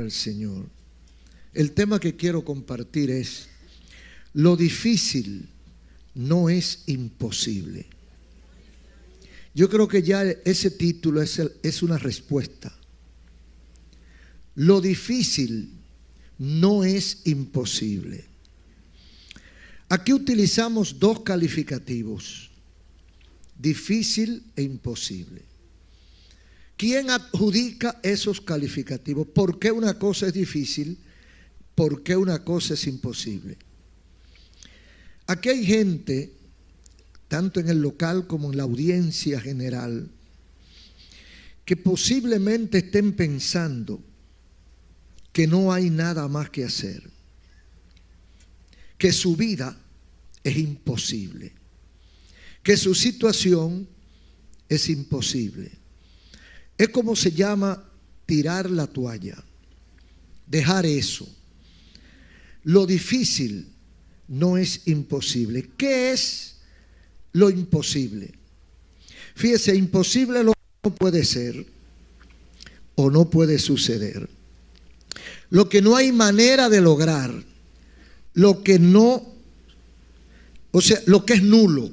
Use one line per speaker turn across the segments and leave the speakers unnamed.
El Señor. El tema que quiero compartir es: lo difícil no es imposible. Yo creo que ya ese título es una respuesta. Lo difícil no es imposible. Aquí utilizamos dos calificativos: difícil e imposible. ¿Quién adjudica esos calificativos? ¿Por qué una cosa es difícil? ¿Por qué una cosa es imposible? Aquí hay gente, tanto en el local como en la audiencia general, que posiblemente estén pensando que no hay nada más que hacer, que su vida es imposible, que su situación es imposible. Es como se llama tirar la toalla, dejar eso. Lo difícil no es imposible. ¿Qué es lo imposible? Fíjese, imposible no puede ser o no puede suceder. Lo que no hay manera de lograr, lo que es nulo,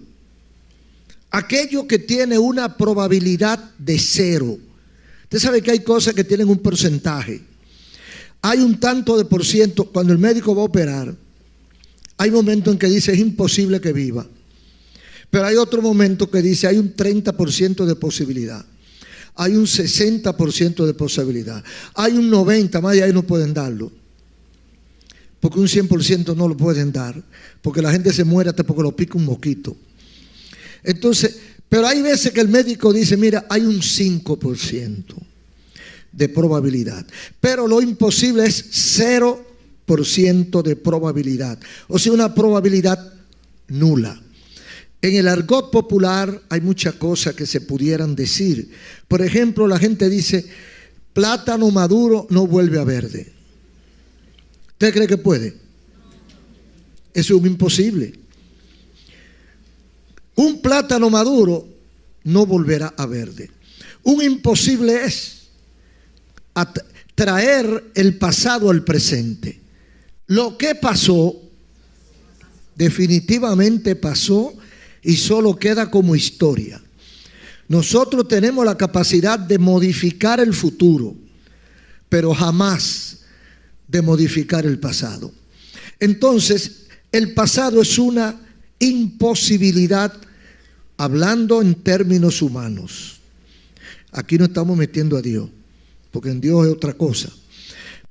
aquello que tiene una probabilidad de cero. Usted sabe que hay cosas que tienen un porcentaje. Hay un tanto de por ciento. Cuando el médico va a operar, hay momentos en que dice es imposible que viva. Pero hay otro momento que dice hay un 30% de posibilidad. Hay un 60% de posibilidad. Hay un 90%, más de ahí no pueden darlo. Porque un 100% no lo pueden dar. Porque la gente se muere hasta porque lo pica un mosquito. Entonces, pero hay veces que el médico dice, mira, hay un 5% de probabilidad. Pero lo imposible es 0% de probabilidad. O sea, una probabilidad nula. En el argot popular hay muchas cosas que se pudieran decir. Por ejemplo, la gente dice, plátano maduro no vuelve a verde. ¿Usted cree que puede? Eso es un imposible. Un plátano maduro no volverá a verde. Un imposible es traer el pasado al presente. Lo que pasó, definitivamente pasó y solo queda como historia. Nosotros tenemos la capacidad de modificar el futuro, pero jamás de modificar el pasado. Entonces, el pasado es una imposibilidad, hablando en términos humanos. Aquí no estamos metiendo a Dios, porque en Dios es otra cosa.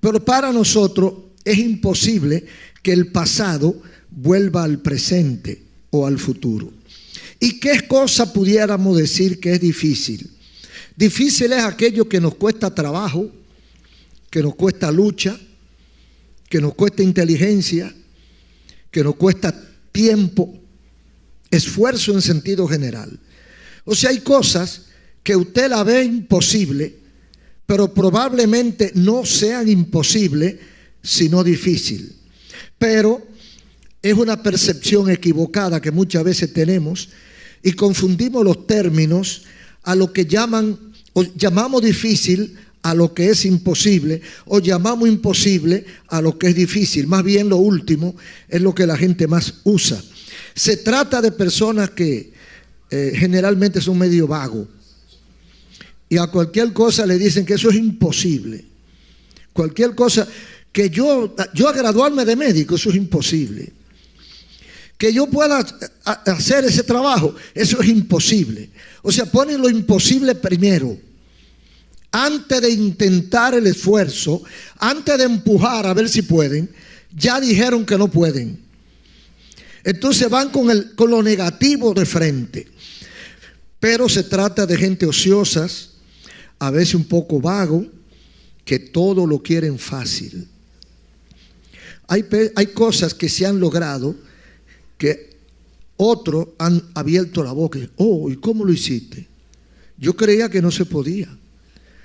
Pero para nosotros es imposible que el pasado vuelva al presente o al futuro. ¿Y qué cosa pudiéramos decir que es difícil? Difícil es aquello que nos cuesta trabajo, que nos cuesta lucha, que nos cuesta inteligencia, que nos cuesta tiempo, esfuerzo en sentido general. O sea, hay cosas que usted la ve imposible, pero probablemente no sean imposibles, sino difícil. Pero es una percepción equivocada que muchas veces tenemos y confundimos los términos a lo que llamamos difícil a lo que es imposible, o llamamos imposible a lo que es difícil. Más bien lo último es lo que la gente más usa. Se trata de personas que generalmente son medio vagos y a cualquier cosa le dicen que eso es imposible. Cualquier cosa, que yo a graduarme de médico, eso es imposible. Que yo pueda hacer ese trabajo, eso es imposible. O sea, ponen lo imposible primero. Antes de intentar el esfuerzo, antes de empujar a ver si pueden, ya dijeron que no pueden. Entonces van con lo negativo de frente. Pero se trata de gente ociosas, a veces un poco vago, que todo lo quieren fácil. Hay cosas que se han logrado que otros han abierto la boca. Oh, ¿y cómo lo hiciste? Yo creía que no se podía.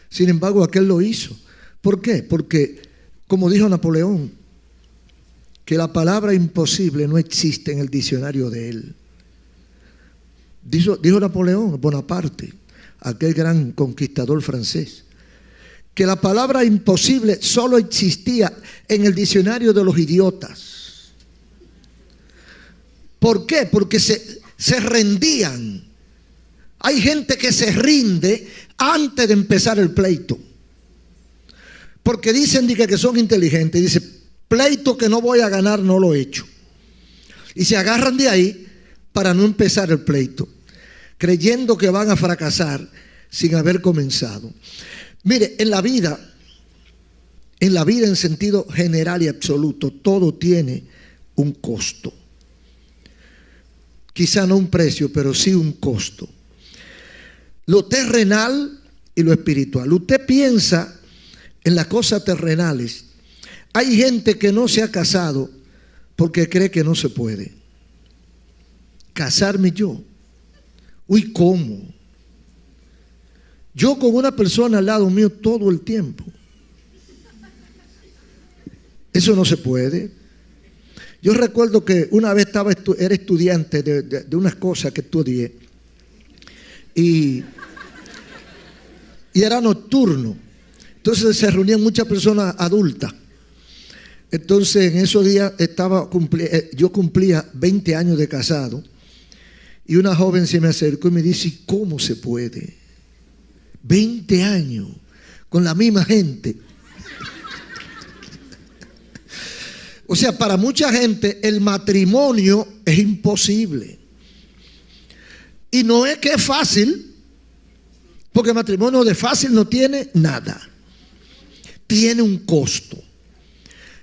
Sin embargo, aquel lo hizo. ¿Por qué? Porque, como dijo Napoleón, que la palabra imposible no existe en el diccionario de él. Dijo Napoleón Bonaparte, aquel gran conquistador francés, que la palabra imposible solo existía en el diccionario de los idiotas. ¿Por qué? Porque se rendían. Hay gente que se rinde antes de empezar el pleito. Porque dicen que son inteligentes. Dice, pleito que no voy a ganar, no lo he hecho. Y se agarran de ahí para no empezar el pleito, creyendo que van a fracasar sin haber comenzado. Mire, en la vida en sentido general y absoluto, todo tiene un costo. Quizá no un precio, pero sí un costo. Lo terrenal y lo espiritual. Usted piensa en las cosas terrenales. Hay gente que no se ha casado porque cree que no se puede. Casarme yo. Uy, ¿cómo? Yo con una persona al lado mío todo el tiempo. Eso no se puede. Yo recuerdo que una vez era estudiante de unas cosas que estudié y era nocturno. Entonces se reunían muchas personas adultas. Entonces en esos días yo cumplía 20 años de casado y una joven se me acercó y me dice, ¿cómo se puede? 20 años con la misma gente. O sea, para mucha gente el matrimonio es imposible. Y no es que es fácil, porque el matrimonio de fácil no tiene nada. Tiene un costo.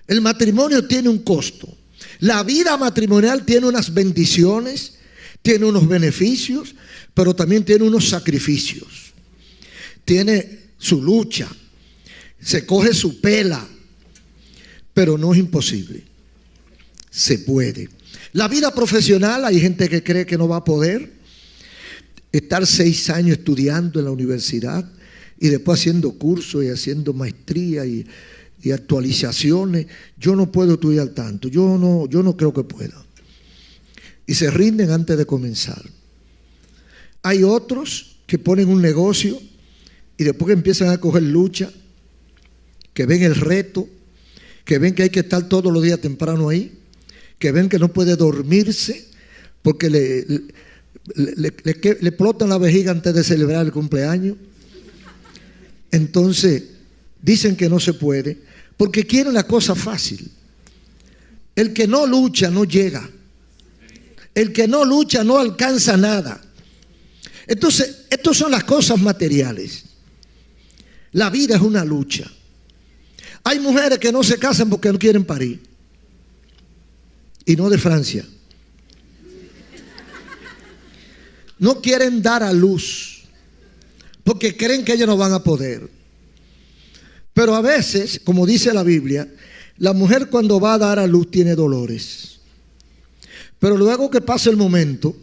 El matrimonio tiene un costo. La vida matrimonial tiene unas bendiciones, tiene unos beneficios, pero también tiene unos sacrificios. Tiene su lucha, se coge su pela, pero no es imposible. Se puede. La vida profesional, hay gente que cree que no va a poder estar 6 años estudiando en la universidad y después haciendo cursos y haciendo maestría y actualizaciones. Yo no puedo estudiar tanto, yo no creo que pueda. Y se rinden antes de comenzar. Hay otros que ponen un negocio y después que empiezan a coger lucha, que ven el reto, que ven que hay que estar todos los días temprano ahí, que ven que no puede dormirse porque le explotan la vejiga antes de celebrar el cumpleaños. Entonces dicen que no se puede porque quieren la cosa fácil. El que no lucha no llega. El que no lucha no alcanza nada. Entonces, estas son las cosas materiales. La vida es una lucha. Hay mujeres que no se casan porque no quieren parir. Y no de Francia. No quieren dar a luz porque creen que ellas no van a poder. Pero a veces, como dice la Biblia, la mujer cuando va a dar a luz tiene dolores. Pero luego que pasa el momento,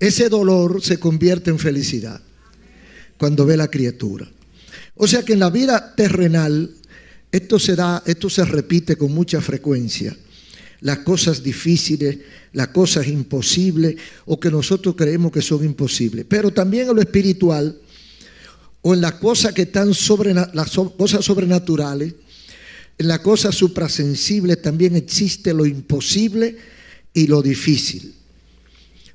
ese dolor se convierte en felicidad cuando ve la criatura. O sea que en la vida terrenal esto se repite con mucha frecuencia. Las cosas difíciles, las cosas imposibles o que nosotros creemos que son imposibles. Pero también en lo espiritual o en las cosas que están las cosas sobrenaturales, en las cosas suprasensibles también existe lo imposible y lo difícil.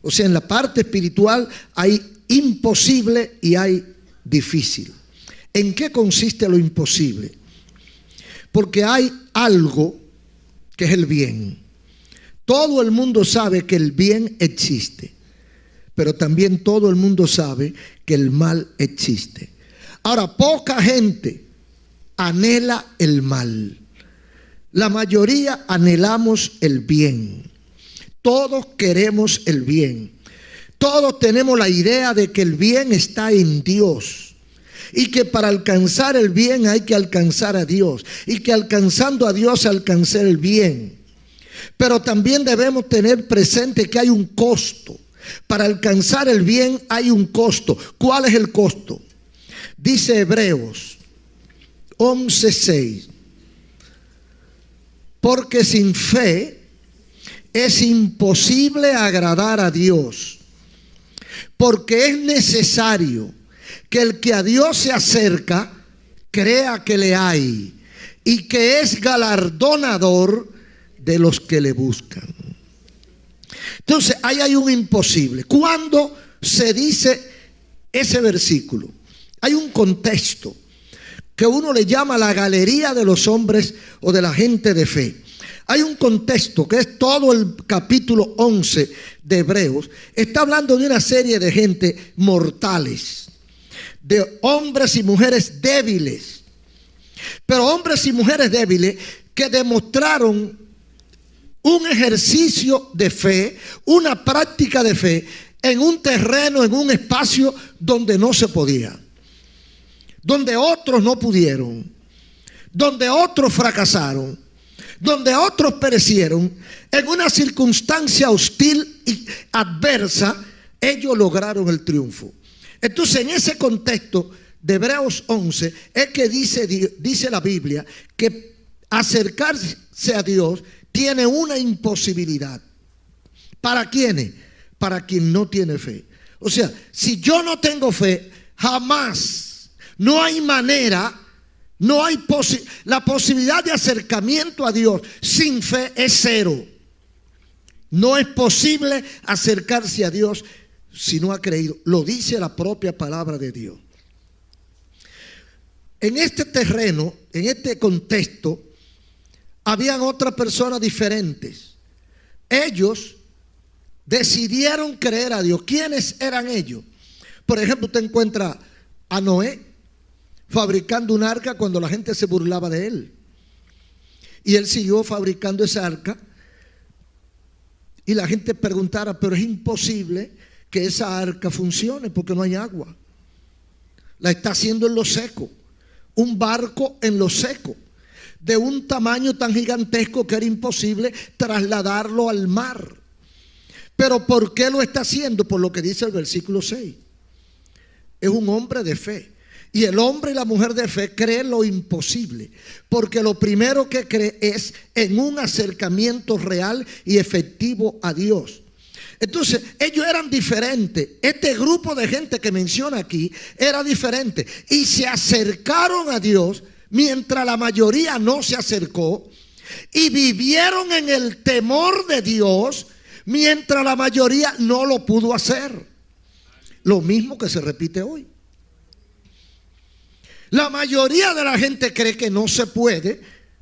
O sea, en la parte espiritual hay imposible y hay difícil. ¿En qué consiste lo imposible? Porque hay algo que es el bien. Todo el mundo sabe que el bien existe, pero también todo el mundo sabe que el mal existe. Ahora, poca gente anhela el mal. La mayoría anhelamos el bien. Todos queremos el bien. Todos tenemos la idea de que el bien está en Dios y que para alcanzar el bien hay que alcanzar a Dios y que alcanzando a Dios alcanzar el bien. Pero también debemos tener presente que hay un costo. Para alcanzar el bien hay un costo. ¿Cuál es el costo? Dice Hebreos 11:6. Porque sin fe es imposible agradar a Dios, porque es necesario que el que a Dios se acerca crea que le hay y que es galardonador de los que le buscan. Entonces, ahí hay un imposible. ¿Cuándo se dice ese versículo? Hay un contexto que uno le llama la galería de los hombres o de la gente de fe. Hay un contexto que es todo el capítulo 11 de Hebreos. Está hablando de una serie de gente mortales, de hombres y mujeres débiles, pero hombres y mujeres débiles que demostraron un ejercicio de fe, una práctica de fe en un terreno, en un espacio donde no se podía, donde otros no pudieron, donde otros fracasaron, donde otros perecieron. En una circunstancia hostil y adversa, ellos lograron el triunfo. Entonces, en ese contexto de Hebreos 11 es que dice la Biblia que acercarse a Dios tiene una imposibilidad. ¿Para quiénes? Para quien no tiene fe. O sea, si yo no tengo fe, jamás, no hay manera, no hay la posibilidad de acercamiento a Dios sin fe es cero. No es posible acercarse a Dios si no ha creído. Lo dice la propia palabra de Dios. En este terreno, en este contexto, habían otras personas diferentes. Ellos decidieron creer a Dios. ¿Quiénes eran ellos? Por ejemplo, usted encuentra a Noé fabricando un arca cuando la gente se burlaba de él. Y él siguió fabricando esa arca. Y la gente preguntara, pero es imposible que esa arca funcione porque no hay agua. La está haciendo en lo seco. Un barco en lo seco, de un tamaño tan gigantesco que era imposible trasladarlo al mar. Pero ¿por qué lo está haciendo? Por lo que dice el versículo 6. Es un hombre de fe. Y el hombre y la mujer de fe creen lo imposible, porque lo primero que cree es en un acercamiento real y efectivo a Dios. Entonces, ellos eran diferentes. Este grupo de gente que menciona aquí era diferente. Y se acercaron a Dios mientras la mayoría no se acercó. Y vivieron en el temor de Dios mientras la mayoría no lo pudo hacer. Lo mismo que se repite hoy. La mayoría de la gente cree que no se puede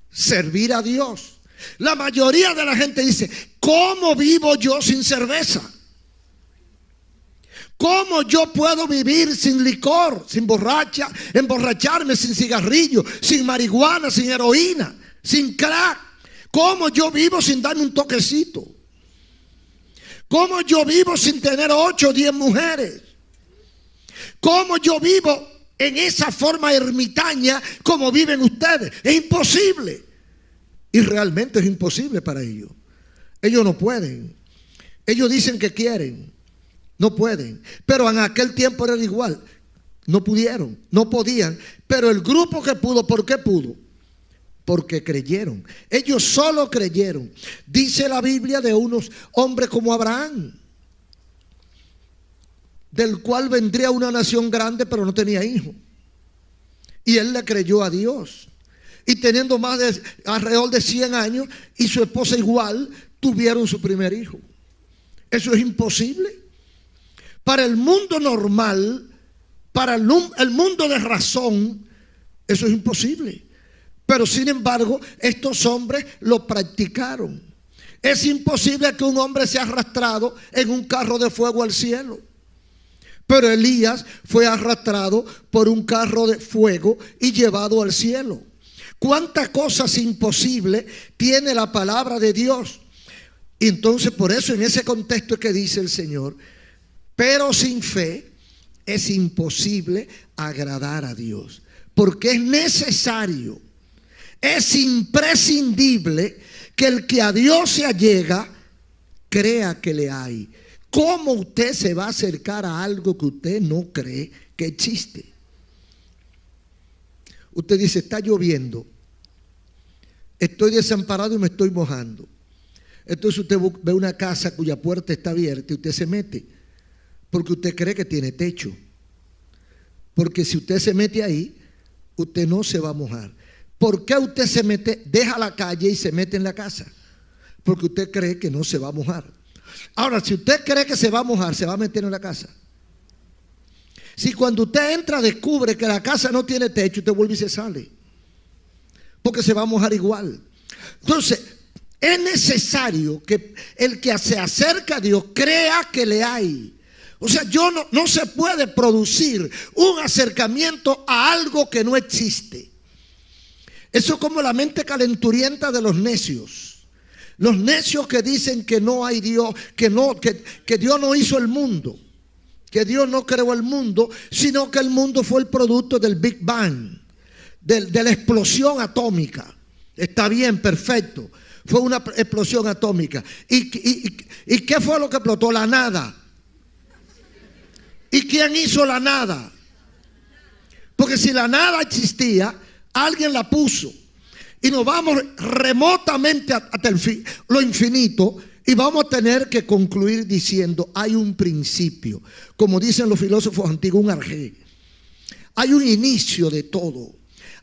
servir a Dios. La mayoría de la gente dice, ¿cómo vivo yo sin cerveza? ¿Cómo yo puedo vivir sin licor, sin emborracharme, sin cigarrillo, sin marihuana, sin heroína, sin crack? ¿Cómo yo vivo sin darme un toquecito? ¿Cómo yo vivo sin tener 8 o 10 mujeres? ¿Cómo yo vivo en esa forma ermitaña como viven ustedes? Es imposible. Y realmente es imposible para ellos. Ellos no pueden. Ellos dicen que quieren, no pueden. Pero en aquel tiempo era igual. No pudieron, no podían. Pero el grupo que pudo, ¿por qué pudo? Porque creyeron. Ellos solo creyeron. Dice la Biblia de unos hombres como Abraham, del cual vendría una nación grande, pero no tenía hijo. Y él le creyó a Dios. Y teniendo más de alrededor de 100 años, y su esposa igual, tuvieron su primer hijo. Eso es imposible. Para el mundo normal, para el mundo de razón, eso es imposible. Pero sin embargo, estos hombres lo practicaron. Es imposible que un hombre sea arrastrado en un carro de fuego al cielo. Pero Elías fue arrastrado por un carro de fuego y llevado al cielo. ¿Cuántas cosas imposibles tiene la palabra de Dios? Y entonces por eso en ese contexto es que dice el Señor, pero sin fe es imposible agradar a Dios. Porque es necesario, es imprescindible que el que a Dios se allega crea que le hay. ¿Cómo usted se va a acercar a algo que usted no cree que existe? Usted dice, está lloviendo, estoy desamparado y me estoy mojando. Entonces usted ve una casa cuya puerta está abierta y usted se mete porque usted cree que tiene techo. Porque si usted se mete ahí, usted no se va a mojar. ¿Por qué usted se mete, deja la calle y se mete en la casa? Porque usted cree que no se va a mojar. Ahora, si usted cree que se va a mojar, se va a meter en la casa. Si cuando usted entra descubre que la casa no tiene techo, usted vuelve y se sale, porque se va a mojar igual. Entonces, es necesario que el que se acerca a Dios crea que le hay. O sea, no se puede producir un acercamiento a algo que no existe. Eso es como la mente calenturienta de los necios. Los necios que dicen que no hay Dios, que Dios no hizo el mundo, que Dios no creó el mundo, sino que el mundo fue el producto del Big Bang, de la explosión atómica. Está bien, perfecto. Fue una explosión atómica. ¿Y qué fue lo que explotó? La nada. ¿Y quién hizo la nada? Porque si la nada existía, alguien la puso. Y nos vamos remotamente hasta lo infinito, y vamos a tener que concluir diciendo: hay un principio, como dicen los filósofos antiguos, un arjé. Hay un inicio de todo.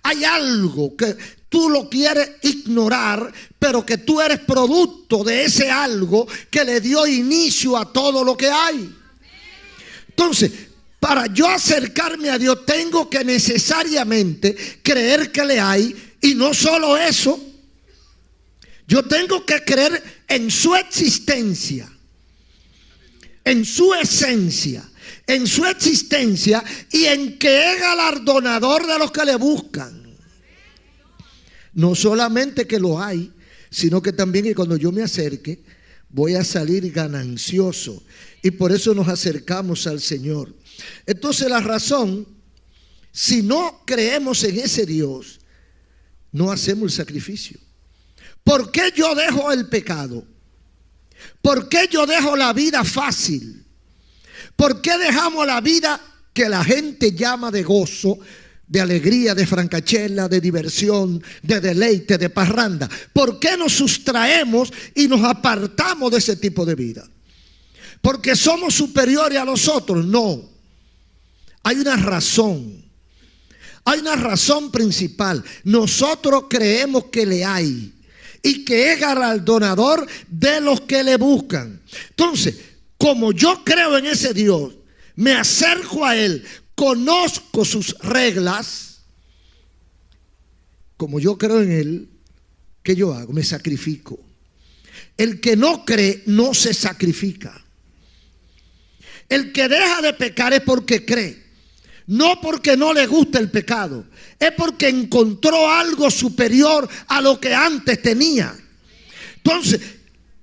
Hay algo que tú lo quieres ignorar, pero que tú eres producto de ese algo que le dio inicio a todo lo que hay. Entonces, para yo acercarme a Dios, tengo que necesariamente creer que le hay. Y no solo eso, yo tengo que creer en su existencia, en su esencia, en su existencia, y en que es galardonador de los que le buscan. No solamente que lo hay, sino que también que cuando yo me acerque voy a salir ganancioso. Y por eso nos acercamos al Señor. Entonces, la razón, si no creemos en ese Dios, no hacemos el sacrificio. ¿Por qué yo dejo el pecado? ¿Por qué yo dejo la vida fácil? ¿Por qué dejamos la vida que la gente llama de gozo, de alegría, de francachela, de diversión, de deleite, de parranda? ¿Por qué nos sustraemos y nos apartamos de ese tipo de vida? ¿Porque somos superiores a los otros? No. Hay una razón. Hay una razón principal. Nosotros creemos que le hay y que es galardonador de los que le buscan. Entonces, como yo creo en ese Dios, me acerco a Él, conozco sus reglas. Como yo creo en Él, ¿qué yo hago? Me sacrifico. El que no cree no se sacrifica. El que deja de pecar es porque cree. No porque no le gusta el pecado, es porque encontró algo superior a lo que antes tenía. Entonces,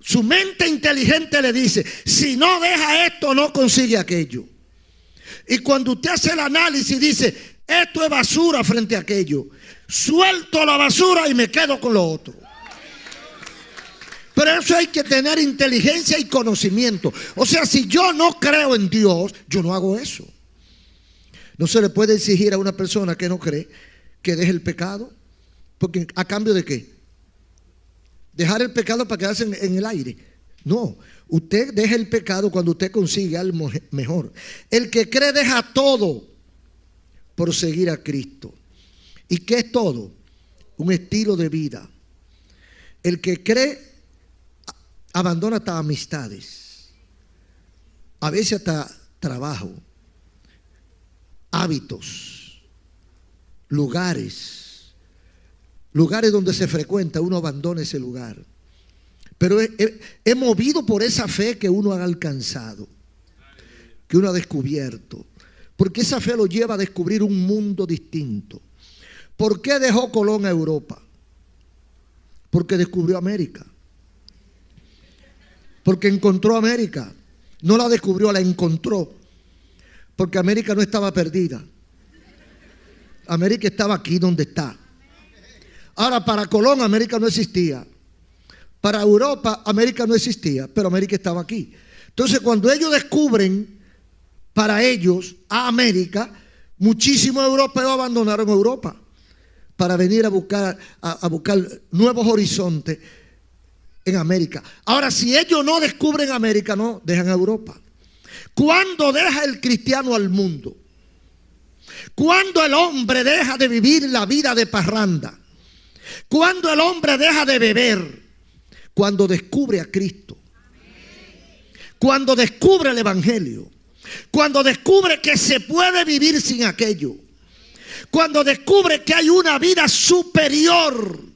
su mente inteligente le dice: si no deja esto, no consigue aquello. Y cuando usted hace el análisis, dice: esto es basura frente a aquello. Suelto la basura y me quedo con lo otro. Pero eso hay que tener inteligencia y conocimiento. O sea, si yo no creo en Dios, yo no hago eso. No se le puede exigir a una persona que no cree que deje el pecado, porque ¿a cambio de qué? Dejar el pecado para quedarse en el aire. No, usted deja el pecado cuando usted consigue algo mejor. El que cree deja todo por seguir a Cristo. ¿Y qué es todo? Un estilo de vida. El que cree abandona hasta amistades, a veces hasta trabajo, hábitos, lugares donde se frecuenta, uno abandona ese lugar. Pero es movido por esa fe que uno ha alcanzado, que uno ha descubierto, porque esa fe lo lleva a descubrir un mundo distinto. ¿Por qué dejó Colón a Europa? Porque descubrió América, porque encontró América. No la descubrió, la encontró. Porque América no estaba perdida. América estaba aquí donde está. Ahora, para Colón América no existía. Para Europa América no existía, pero América estaba aquí. Entonces, cuando ellos descubren para ellos a América, muchísimos europeos abandonaron Europa para venir a buscar nuevos horizontes en América. Ahora, si ellos no descubren América, no dejan a Europa. ¿Cuándo deja el cristiano al mundo? Cuando el hombre deja de vivir la vida de parranda, cuando el hombre deja de beber, cuando descubre a Cristo, cuando descubre el Evangelio, cuando descubre que se puede vivir sin aquello, cuando descubre que hay una vida superior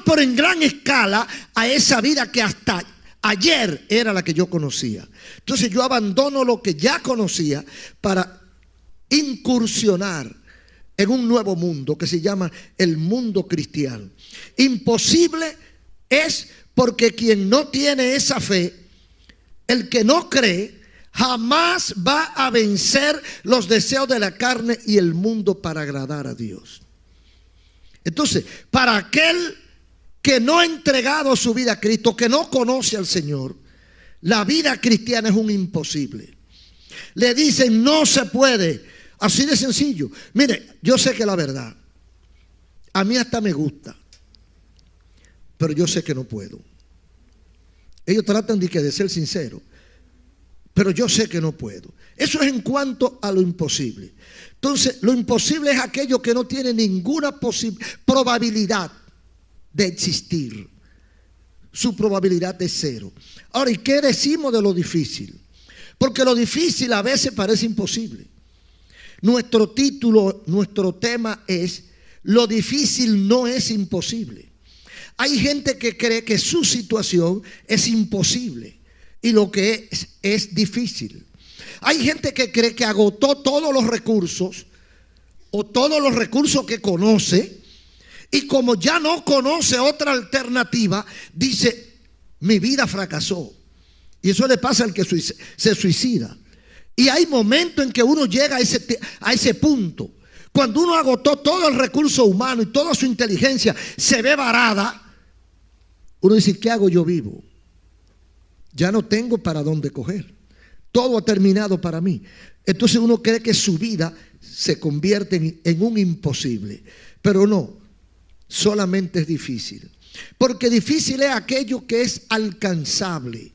por en gran escala a esa vida que hasta ayer era la que yo conocía. Entonces yo abandono lo que ya conocía para incursionar en un nuevo mundo que se llama el mundo cristiano. Imposible es porque quien no tiene esa fe, el que no cree, jamás va a vencer los deseos de la carne y el mundo para agradar a Dios. Entonces, para aquel que no ha entregado su vida a Cristo, que no conoce al Señor, la vida cristiana es un imposible. Le dicen no se puede, así de sencillo. Mire, yo sé que la verdad, a mí hasta me gusta, pero yo sé que no puedo. Ellos tratan de ser sinceros, pero yo sé que no puedo. Eso es en cuanto a lo imposible. Entonces, lo imposible es aquello que no tiene ninguna probabilidad de existir. Su probabilidad es cero. Ahora, ¿y qué decimos de lo difícil? Porque lo difícil a veces parece imposible. Nuestro título, nuestro tema es: lo difícil no es imposible. Hay gente que cree que su situación es imposible y lo que es difícil. Hay gente que cree que agotó todos los recursos o todos los recursos que conoce, y como ya no conoce otra alternativa, dice: mi vida fracasó. Y eso le pasa al que se suicida. Y hay momentos en que uno llega a ese punto. Cuando uno agotó todo el recurso humano y toda su inteligencia se ve varada, uno dice: ¿qué hago yo vivo? Ya no tengo para dónde coger. Todo ha terminado para mí. Entonces uno cree que su vida se convierte en un imposible. Pero no, solamente es difícil. Porque difícil es aquello que es alcanzable.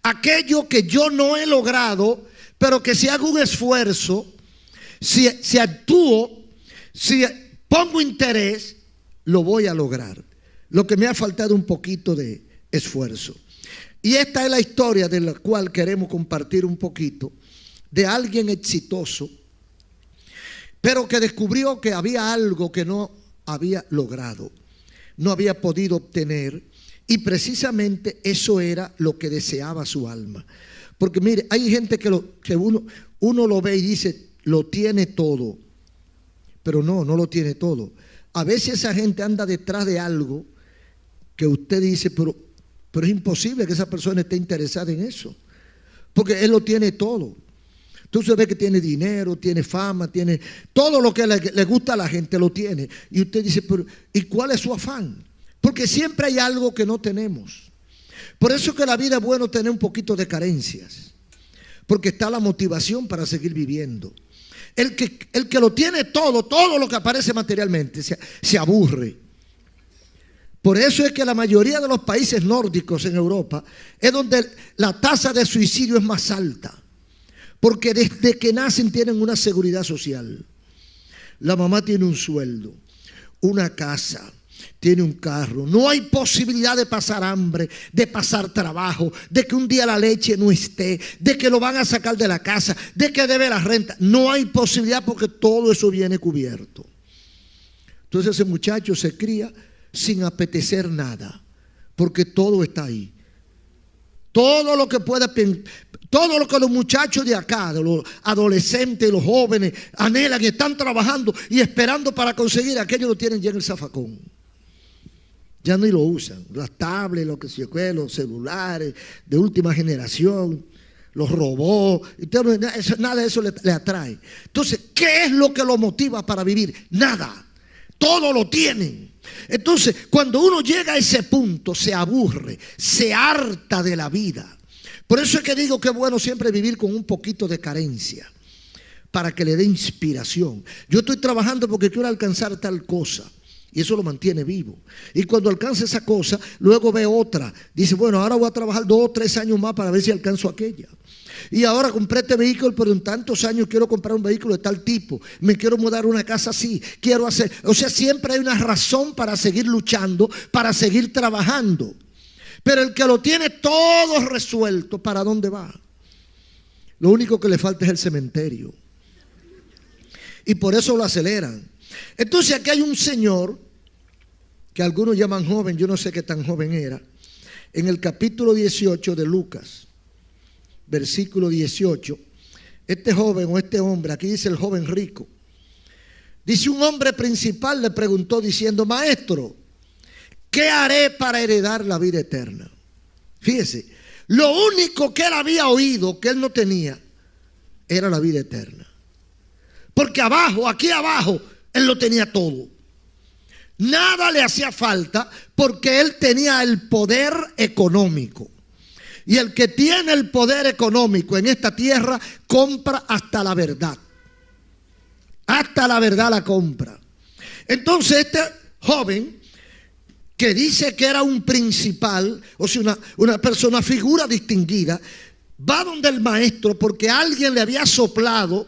Aquello que yo no he logrado, pero que si hago un esfuerzo, si actúo, si pongo interés, lo voy a lograr. Lo que me ha faltado un poquito de esfuerzo. Y esta es la historia de la cual queremos compartir un poquito, de alguien exitoso, pero que descubrió que había algo que no había logrado, no había podido obtener, y precisamente eso era lo que deseaba su alma. Porque mire, hay gente que uno lo ve y dice: lo tiene todo, pero no lo tiene todo. A veces esa gente anda detrás de algo que usted dice: pero es imposible que esa persona esté interesada en eso, porque él lo tiene todo. Entonces ve que tiene dinero, tiene fama, tiene todo lo que le gusta a la gente, lo tiene. Y usted dice: pero ¿y cuál es su afán? Porque siempre hay algo que no tenemos. Por eso es que la vida es bueno tener un poquito de carencias, porque está la motivación para seguir viviendo. El que lo tiene todo lo que aparece materialmente, se aburre. Por eso es que la mayoría de los países nórdicos en Europa es donde la tasa de suicidio es más alta, porque desde que nacen tienen una seguridad social. La mamá tiene un sueldo, una casa, tiene un carro. No hay posibilidad de pasar hambre, de pasar trabajo, de que un día la leche no esté, de que lo van a sacar de la casa, de que debe la renta. No hay posibilidad porque todo eso viene cubierto. Entonces ese muchacho se cría sin apetecer nada, porque todo está ahí. Todo lo que pueda, todo lo que los muchachos de acá, de los adolescentes, los jóvenes anhelan y están trabajando y esperando para conseguir, aquello lo tienen ya en el zafacón. Ya ni lo usan. Las tablets, los celulares de última generación, los robots, nada de eso le atrae. Entonces, ¿qué es lo que lo motiva para vivir? Nada. Todo lo tienen. Entonces, cuando uno llega a ese punto, se aburre, se harta de la vida. Por eso es que digo que es bueno siempre vivir con un poquito de carencia, para que le dé inspiración. Yo estoy trabajando porque quiero alcanzar tal cosa, y eso lo mantiene vivo. Y cuando alcance esa cosa, luego ve otra. Dice: bueno, ahora voy a trabajar 2 o 3 años más para ver si alcanzo aquella. Y ahora compré este vehículo, pero en tantos años quiero comprar un vehículo de tal tipo. Me quiero mudar a una casa así. Quiero hacer. O sea, siempre hay una razón para seguir luchando, para seguir trabajando. Pero el que lo tiene todo resuelto, ¿para dónde va? Lo único que le falta es el cementerio. Y por eso lo aceleran. Entonces aquí hay un señor que algunos llaman joven, yo no sé qué tan joven era. En el capítulo 18 de Lucas, versículo 18, este joven o este hombre, aquí dice el joven rico, dice: un hombre principal le preguntó diciendo: maestro, ¿qué haré para heredar la vida eterna? Fíjese, lo único que él había oído que él no tenía era la vida eterna. Porque abajo, aquí abajo, él lo tenía todo. Nada le hacía falta porque él tenía el poder económico. Y el que tiene el poder económico en esta tierra compra hasta la verdad. Hasta la verdad la compra. Entonces este joven, que dice que era un principal, o sea, una persona, una figura distinguida, va donde el maestro porque alguien le había soplado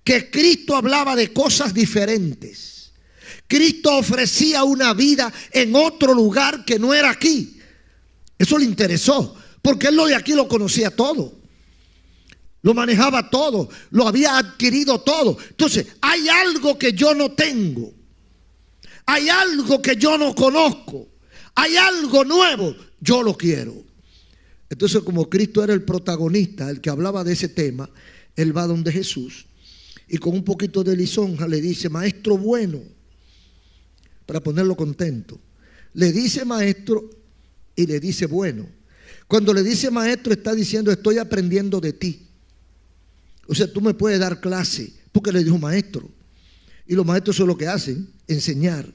que Cristo hablaba de cosas diferentes. Cristo ofrecía una vida en otro lugar que no era aquí. Eso le interesó, porque él lo de aquí lo conocía todo. Lo manejaba todo, lo había adquirido todo. Entonces, hay algo que yo no tengo. Hay algo que yo no conozco. Hay algo nuevo, yo lo quiero. Entonces, como Cristo era el protagonista, el que hablaba de ese tema, él va donde Jesús y con un poquito de lisonja le dice: maestro bueno, para ponerlo contento. Le dice maestro y le dice bueno. Cuando le dice maestro, está diciendo: estoy aprendiendo de ti. O sea, tú me puedes dar clase, porque le dijo maestro. Y los maestros son lo que hacen, enseñar.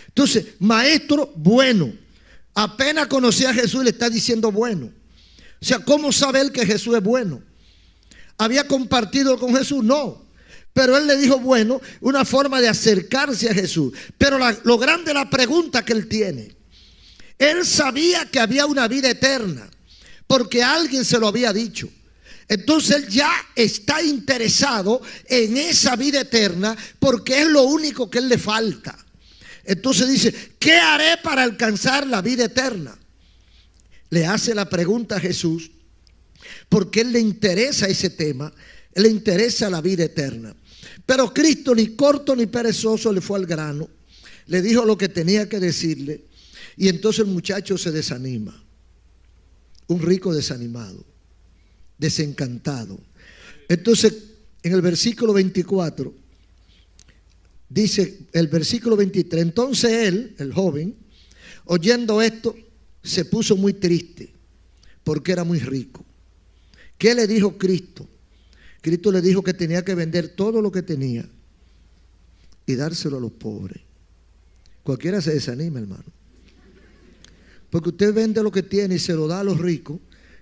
Entonces, maestro bueno. Apenas conocía a Jesús y le está diciendo bueno. O sea, ¿cómo sabe él que Jesús es bueno? ¿Había compartido con Jesús? No. Pero él le dijo bueno, una forma de acercarse a Jesús. Pero lo grande es la pregunta que él tiene. Él sabía que había una vida eterna, porque alguien se lo había dicho. Entonces él ya está interesado en esa vida eterna, porque es lo único que él le falta. Entonces dice: ¿qué haré para alcanzar la vida eterna? Le hace la pregunta a Jesús, porque él le interesa ese tema, él le interesa la vida eterna. Pero Cristo, ni corto ni perezoso, le fue al grano, le dijo lo que tenía que decirle, y entonces el muchacho se desanima. Un rico desanimado, desencantado. Entonces, en el versículo 24, dice el versículo 23, entonces él, el joven, oyendo esto, se puso muy triste, porque era muy rico. ¿Qué le dijo Cristo? Cristo le dijo que tenía que vender todo lo que tenía y dárselo a los pobres. Cualquiera se desanima, hermano. Porque usted vende lo que tiene y se lo da a los ricos,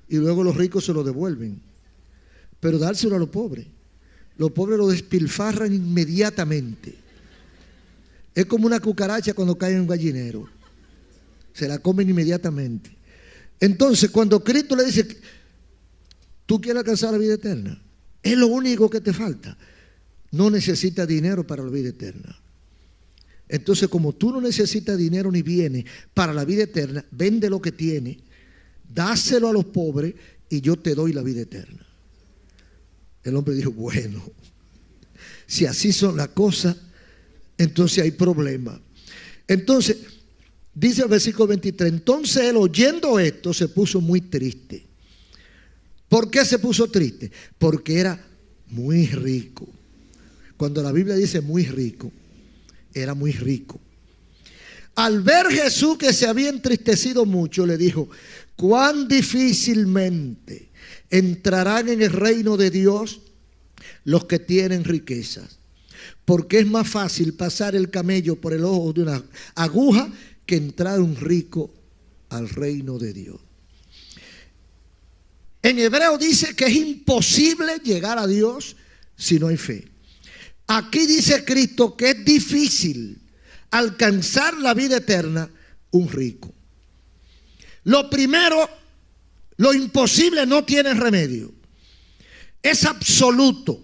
y luego los ricos se lo devuelven. Pero dárselo a los pobres lo despilfarran inmediatamente. Es como una cucaracha cuando cae en un gallinero. Se la comen inmediatamente. Entonces, cuando Cristo le dice: ¿tú quieres alcanzar la vida eterna? Es lo único que te falta. No necesitas dinero para la vida eterna. Entonces, como tú no necesitas dinero ni bienes para la vida eterna, vende lo que tienes, dáselo a los pobres y yo te doy la vida eterna. El hombre dijo: bueno, si así son las cosas, entonces hay problema. Entonces, dice el versículo 23, entonces él, oyendo esto, se puso muy triste. ¿Por qué se puso triste? Porque era muy rico. Cuando la Biblia dice muy rico, era muy rico. Al ver Jesús que se había entristecido mucho, le dijo: cuán difícilmente entrarán en el reino de Dios los que tienen riquezas, porque es más fácil pasar el camello por el ojo de una aguja que entrar un rico al reino de Dios. En hebreo dice que es imposible llegar a Dios si no hay fe. Aquí dice Cristo que es difícil alcanzar la vida eterna un rico. Lo primero, lo imposible no tiene remedio. es absoluto.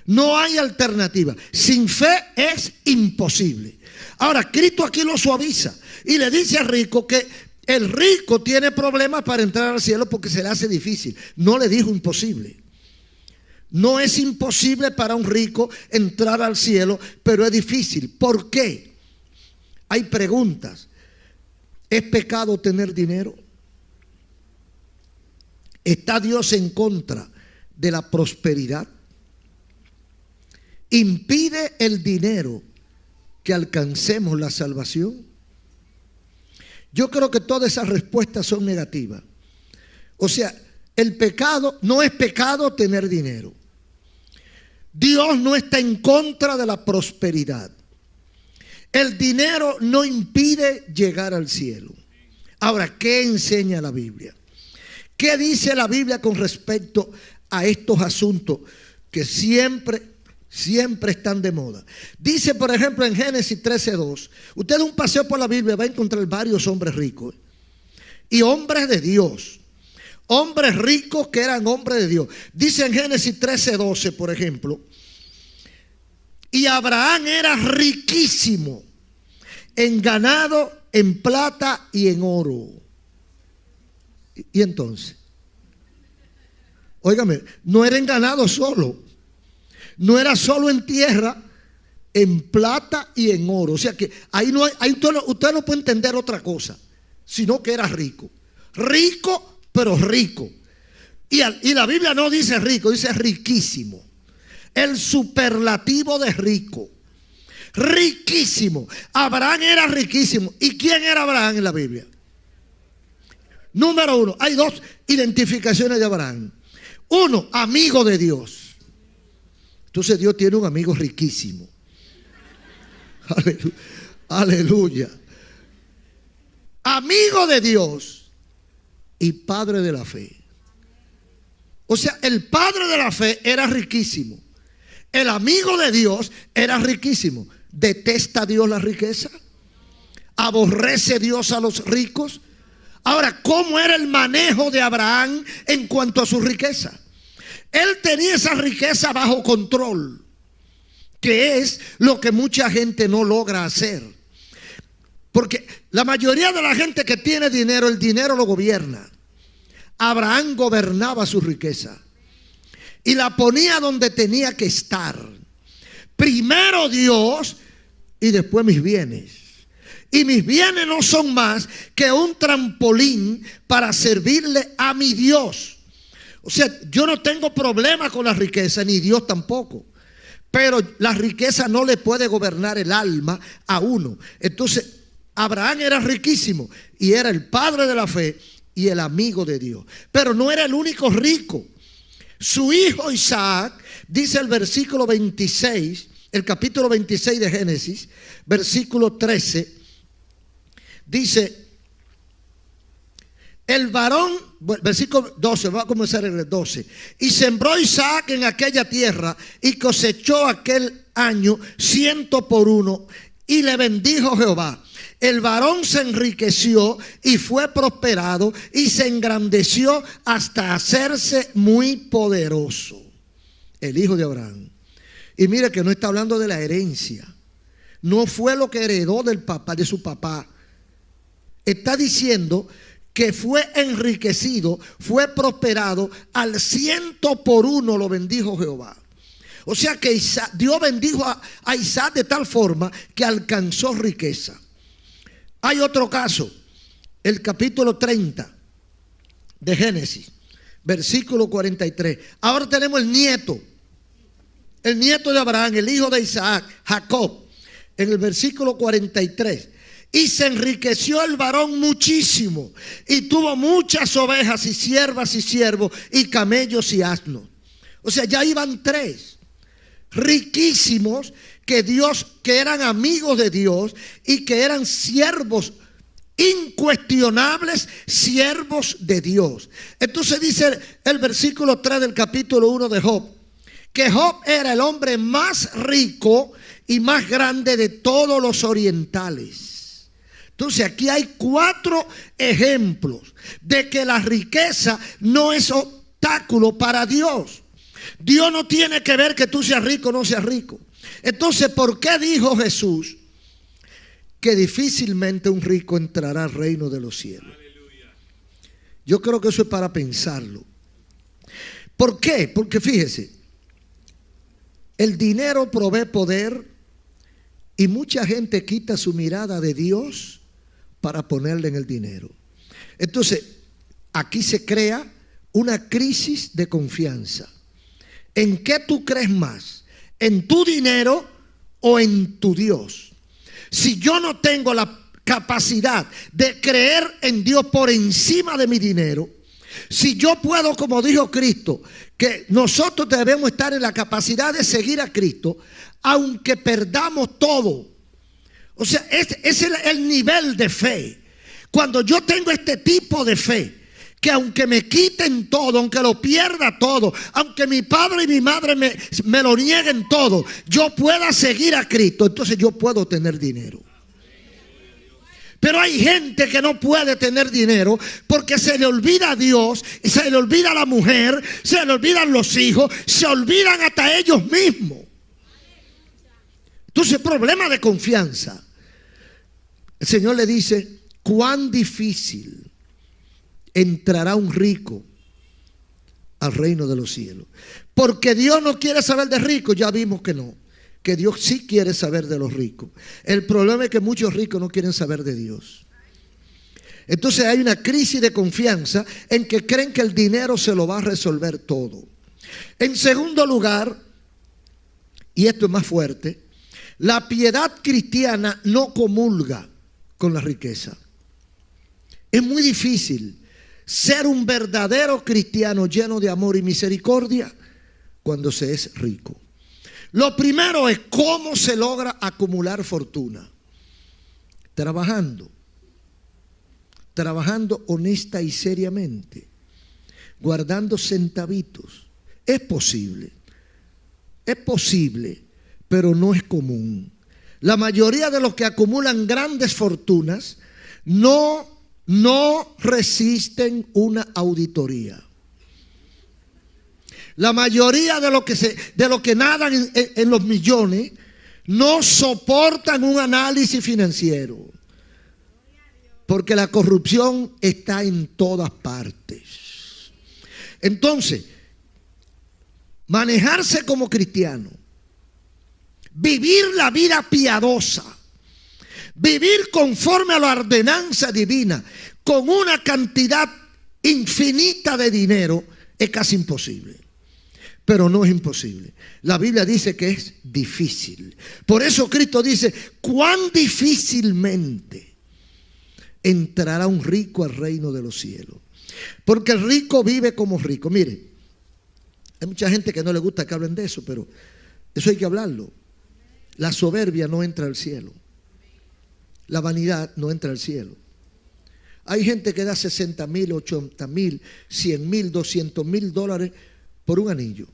No hay alternativa. Sin fe es imposible. Ahora, Cristo aquí lo suaviza y le dice al rico que el rico tiene problemas para entrar al cielo porque se le hace difícil. No le dijo imposible. No es imposible para un rico entrar al cielo, pero es difícil. ¿Por qué? Hay preguntas. ¿Es pecado tener dinero? ¿Está Dios en contra de la prosperidad? ¿Impide el dinero que alcancemos la salvación? Yo creo que todas esas respuestas son negativas. O sea, el pecado, no es pecado tener dinero. Dios no está en contra de la prosperidad. El dinero no impide llegar al cielo. Ahora, ¿qué enseña la Biblia? ¿Qué dice la Biblia con respecto a estos asuntos que siempre están de moda? Dice, por ejemplo, en Génesis 13:2, usted da un paseo por la Biblia, va a encontrar varios hombres ricos y hombres de Dios, hombres ricos que eran hombres de Dios. Dice en Génesis 13:12, por ejemplo, y Abraham era riquísimo en ganado, en plata y en oro. Y entonces, óigame, no era en ganado solo, no era solo en tierra, en plata y en oro. O sea que ahí no hay, ahí usted no puede entender otra cosa, sino que era rico. Rico, pero rico. Y la Biblia no dice rico, dice riquísimo. El superlativo de rico. Riquísimo. Abraham era riquísimo. ¿Y quién era Abraham en la Biblia? Número uno, hay dos identificaciones de Abraham. Uno, amigo de Dios. Entonces Dios tiene un amigo riquísimo. Aleluya. Aleluya. Amigo de Dios y padre de la fe. O sea, el padre de la fe era riquísimo. El amigo de Dios era riquísimo. ¿Detesta Dios la riqueza? ¿Aborrece Dios a los ricos? Ahora, ¿cómo era el manejo de Abraham en cuanto a su riqueza? Él tenía esa riqueza bajo control, que es lo que mucha gente no logra hacer. Porque la mayoría de la gente que tiene dinero, el dinero lo gobierna. Abraham gobernaba su riqueza y la ponía donde tenía que estar. Primero Dios y después mis bienes. Y mis bienes no son más que un trampolín para servirle a mi Dios. O sea, yo no tengo problema con la riqueza, ni Dios tampoco. Pero la riqueza no le puede gobernar el alma a uno. Entonces, Abraham era riquísimo y era el padre de la fe y el amigo de Dios. Pero no era el único rico. Su hijo Isaac, dice el versículo 26, el capítulo 26 de Génesis, versículo 13, dice, el varón, versículo 12, va a comenzar el 12. Y sembró Isaac en aquella tierra y cosechó aquel año 100 por 1 y le bendijo Jehová. El varón se enriqueció y fue prosperado y se engrandeció hasta hacerse muy poderoso. El hijo de Abraham. Y mire que no está hablando de la herencia. No fue lo que heredó del papá, de su papá. Está diciendo que fue enriquecido, fue prosperado, al 100 por 1 lo bendijo Jehová. O sea que Dios bendijo a Isaac de tal forma que alcanzó riqueza. Hay otro caso, el capítulo 30 de Génesis, versículo 43. Ahora tenemos el nieto de Abraham, el hijo de Isaac, Jacob, en el versículo 43. Y se enriqueció el varón muchísimo y tuvo muchas ovejas y siervas y siervos y camellos y asnos. O sea, ya iban tres riquísimos que eran amigos de Dios y que eran siervos incuestionables, siervos de Dios. Entonces dice el versículo 3 del capítulo 1 de Job, que Job era el hombre más rico y más grande de todos los orientales. Entonces aquí hay 4 ejemplos de que la riqueza no es obstáculo para Dios. Dios no tiene que ver que tú seas rico o no seas rico. Entonces, ¿por qué dijo Jesús que difícilmente un rico entrará al reino de los cielos? Yo creo que eso es para pensarlo. ¿Por qué? Porque fíjese, el dinero provee poder y mucha gente quita su mirada de Dios para ponerle en el dinero. Entonces, aquí se crea una crisis de confianza. ¿En qué tú crees más? ¿En tu dinero o en tu Dios? Si yo no tengo la capacidad de creer en Dios por encima de mi dinero, si yo puedo, como dijo Cristo, que nosotros debemos estar en la capacidad de seguir a Cristo, aunque perdamos todo. O sea, ese es el nivel de fe. Cuando yo tengo este tipo de fe, que aunque me quiten todo, aunque lo pierda todo, aunque mi padre y mi madre me lo nieguen todo, yo pueda seguir a Cristo, entonces yo puedo tener dinero. Pero hay gente que no puede tener dinero porque se le olvida a Dios, se le olvida a la mujer, se le olvidan los hijos, se olvidan hasta ellos mismos. Entonces, problema de confianza. El Señor le dice: cuán difícil entrará un rico al reino de los cielos. Porque Dios no quiere saber de ricos, ya vimos que no. Que Dios sí quiere saber de los ricos. El problema es que muchos ricos no quieren saber de Dios. Entonces hay una crisis de confianza en que creen que el dinero se lo va a resolver todo. En segundo lugar, y esto es más fuerte, la piedad cristiana no comulga con la riqueza. Es muy difícil ser un verdadero cristiano lleno de amor y misericordia cuando se es rico. Lo primero es cómo se logra acumular fortuna. Trabajando honesta y seriamente, guardando centavitos. Es posible, pero no es común. La mayoría de los que acumulan grandes fortunas no resisten una auditoría. La mayoría de los que nadan en los millones no soportan un análisis financiero, porque la corrupción está en todas partes. Entonces, manejarse como cristiano, vivir la vida piadosa, vivir conforme a la ordenanza divina, con una cantidad infinita de dinero, es casi imposible. Pero no es imposible. La Biblia dice que es difícil. Por eso Cristo dice: cuán difícilmente entrará un rico al reino de los cielos. Porque el rico vive como rico. Mire, hay mucha gente que no le gusta que hablen de eso, pero eso hay que hablarlo. La soberbia no entra al cielo. La vanidad no entra al cielo. Hay gente que da 60,000, 80,000, 100,000, 200,000 dólares por un anillo.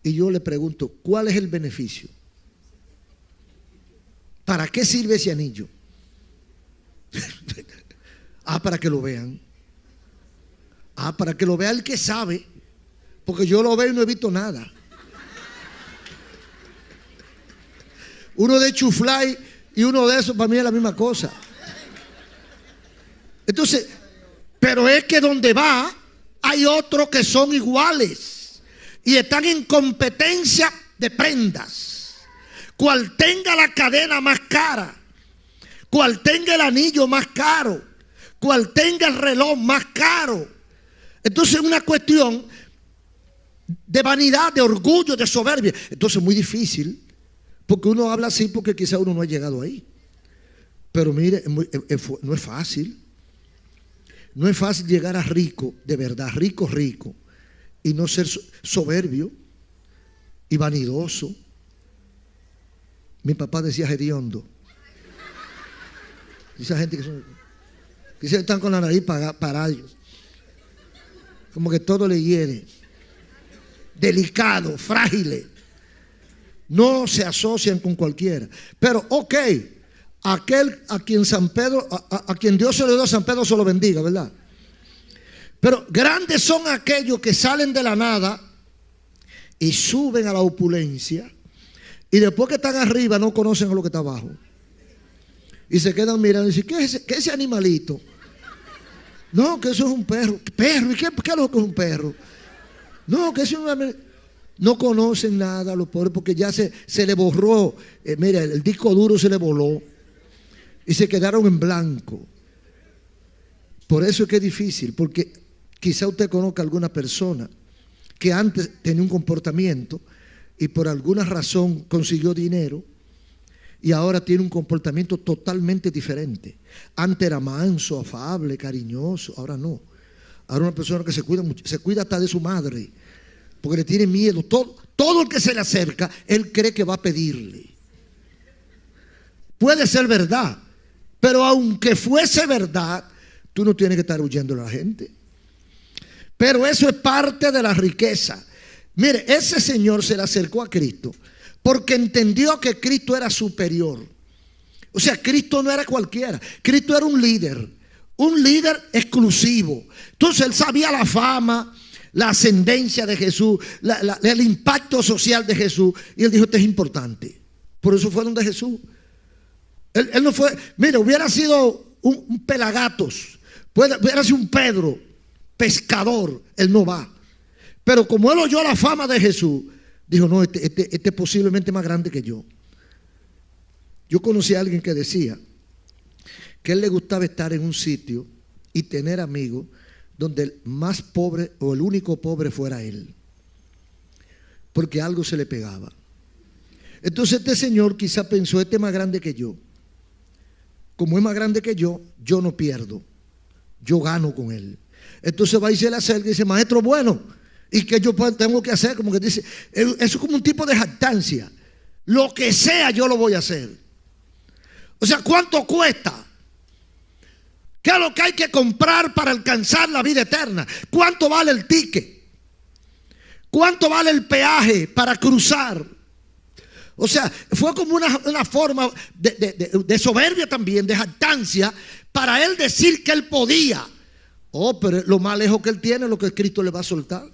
Y yo le pregunto: ¿cuál es el beneficio? ¿Para qué sirve ese anillo? Para que lo vean. Para que lo vea el que sabe. Porque yo lo veo y no he visto nada. Uno de chuflay y uno de esos para mí es la misma cosa. Entonces, pero es que donde va hay otros que son iguales y están en competencia de prendas. Cual tenga la cadena más cara, cual tenga el anillo más caro, cual tenga el reloj más caro. Entonces es una cuestión de vanidad, de orgullo, de soberbia. Entonces es muy difícil, porque uno habla así porque quizá uno no ha llegado ahí. Pero mire, no es fácil. No es fácil llegar a rico, de verdad, rico, y no ser soberbio y vanidoso. Mi papá decía hediondo. Esa gente que están con la nariz parada, como que todo le hiere. Delicado, frágiles. No se asocian con cualquiera. Pero ok, aquel a quien San Pedro, a quien Dios se lo dio a San Pedro, se lo bendiga, ¿verdad? Pero grandes son aquellos que salen de la nada y suben a la opulencia, y después que están arriba no conocen a lo que está abajo. Y se quedan mirando y dicen, ¿qué es ese animalito? No, que eso es un perro. ¿Perro? ¿Y qué es lo que es un perro? No, que eso es un... No conocen nada los pobres porque ya se le borró. Mira, el disco duro se le voló y se quedaron en blanco. Por eso es que es difícil, porque quizá usted conozca a alguna persona que antes tenía un comportamiento y por alguna razón consiguió dinero y ahora tiene un comportamiento totalmente diferente. Antes era manso, afable, cariñoso, ahora no. Ahora una persona que se cuida hasta de su madre, porque le tiene miedo. Todo el que se le acerca, él cree que va a pedirle. Puede ser verdad, pero aunque fuese verdad, tú no tienes que estar huyendo de la gente. Pero eso es parte de la riqueza. Mire, ese señor se le acercó a Cristo porque entendió que Cristo era superior. O sea, Cristo no era cualquiera. Cristo era un líder exclusivo. Entonces él sabía la fama, la ascendencia de Jesús, el impacto social de Jesús. Y él dijo, esto es importante. Por eso fue donde Jesús. Él no fue, mire, hubiera sido un Pelagatos, hubiera sido un Pedro, pescador, él no va. Pero como él oyó la fama de Jesús, dijo, no, este es posiblemente más grande que yo. Yo conocí a alguien que decía que a él le gustaba estar en un sitio y tener amigos donde el más pobre o el único pobre fuera él, porque algo se le pegaba. Entonces este señor quizá pensó, este es más grande que yo. Como es más grande que yo no pierdo, yo gano con él. Entonces va y se le acerca y dice, maestro bueno, ¿y qué yo tengo que hacer? Como que dice, eso es como un tipo de jactancia. Lo que sea yo lo voy a hacer. O sea, ¿cuánto cuesta? ¿Qué es lo que hay que comprar para alcanzar la vida eterna? ¿Cuánto vale el ticket? ¿Cuánto vale el peaje para cruzar? O sea, fue como una forma de soberbia también, de jactancia, para él decir que él podía. Oh, pero lo más lejos que él tiene, lo que Cristo le va a soltar.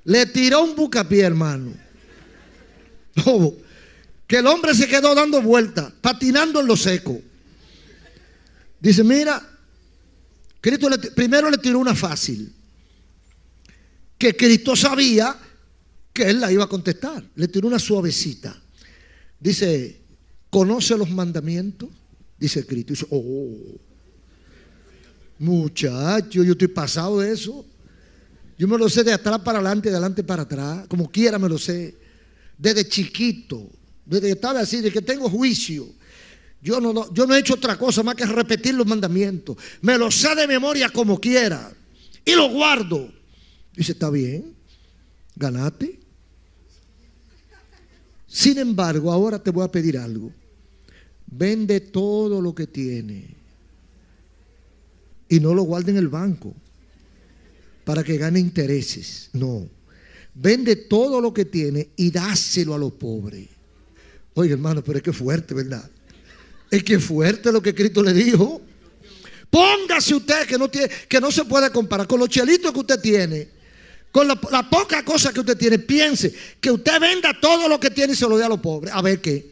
Le tiró un bucapié, hermano. Oh, que el hombre se quedó dando vueltas, patinando en lo seco. Dice, mira, Cristo primero le tiró una fácil, que Cristo sabía que él la iba a contestar. Le tiró una suavecita. Dice, ¿conoce los mandamientos? Dice Cristo. Dice, oh, muchacho, yo estoy pasado de eso. Yo me lo sé de atrás para adelante, de adelante para atrás, como quiera me lo sé. Desde chiquito, desde que estaba así, desde que tengo juicio. Yo no he hecho otra cosa más que repetir los mandamientos. Me los sé de memoria como quiera y lo guardo. Dice, está bien, ganaste. Sin embargo, ahora te voy a pedir algo. Vende todo lo que tiene y no lo guarde en el banco para que gane intereses. No, vende todo lo que tiene y dáselo a los pobres. Oye, hermano, pero es que fuerte, ¿verdad? Es que fuerte lo que Cristo le dijo. Póngase usted que no se puede comparar con los chelitos que usted tiene, con la poca cosa que usted tiene. Piense que usted venda todo lo que tiene y se lo dé a los pobres. A ver qué.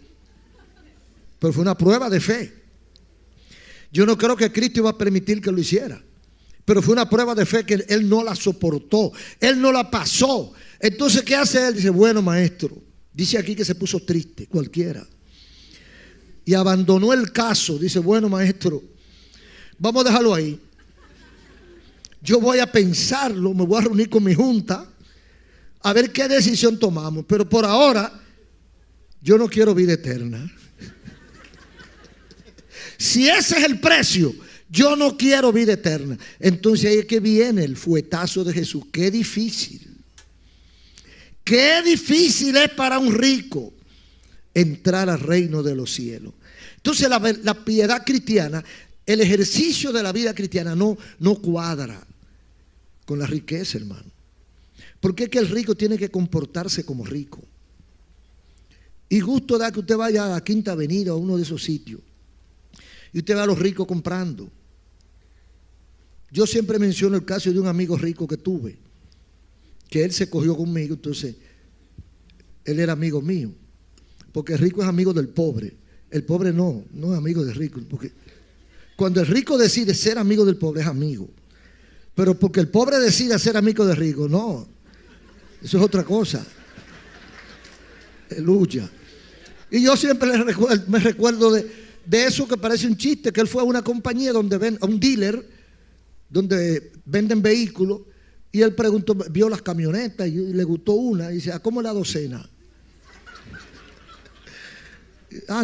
Pero fue una prueba de fe. Yo no creo que Cristo iba a permitir que lo hiciera, pero fue una prueba de fe que él no la soportó, él no la pasó. Entonces, ¿qué hace él? Dice, bueno, maestro. Dice aquí que se puso triste, cualquiera, y abandonó el caso. Dice, bueno, maestro, vamos a dejarlo ahí. Yo voy a pensarlo, me voy a reunir con mi junta a ver qué decisión tomamos, pero por ahora yo no quiero vida eterna. Si ese es el precio, yo no quiero vida eterna. Entonces ahí es que viene el fuetazo de Jesús. Qué difícil es para un rico entrar al reino de los cielos. Entonces la piedad cristiana, el ejercicio de la vida cristiana no cuadra con la riqueza, hermano. Porque es que el rico tiene que comportarse como rico. Y gusto da que usted vaya a la Quinta Avenida o a uno de esos sitios y usted ve a los ricos comprando. Yo siempre menciono el caso de un amigo rico que tuve. que él se cogió conmigo, entonces él era amigo mío. Porque el rico es amigo del pobre. El pobre no es amigo del rico. Porque cuando el rico decide ser amigo del pobre es amigo. Pero porque el pobre decide ser amigo del rico, no. Eso es otra cosa. Lucha. Y yo siempre me recuerdo de eso que parece un chiste, que él fue a una compañía a un dealer donde venden vehículos, y él preguntó, vio las camionetas y le gustó una, y dice, ¿a cómo es la docena?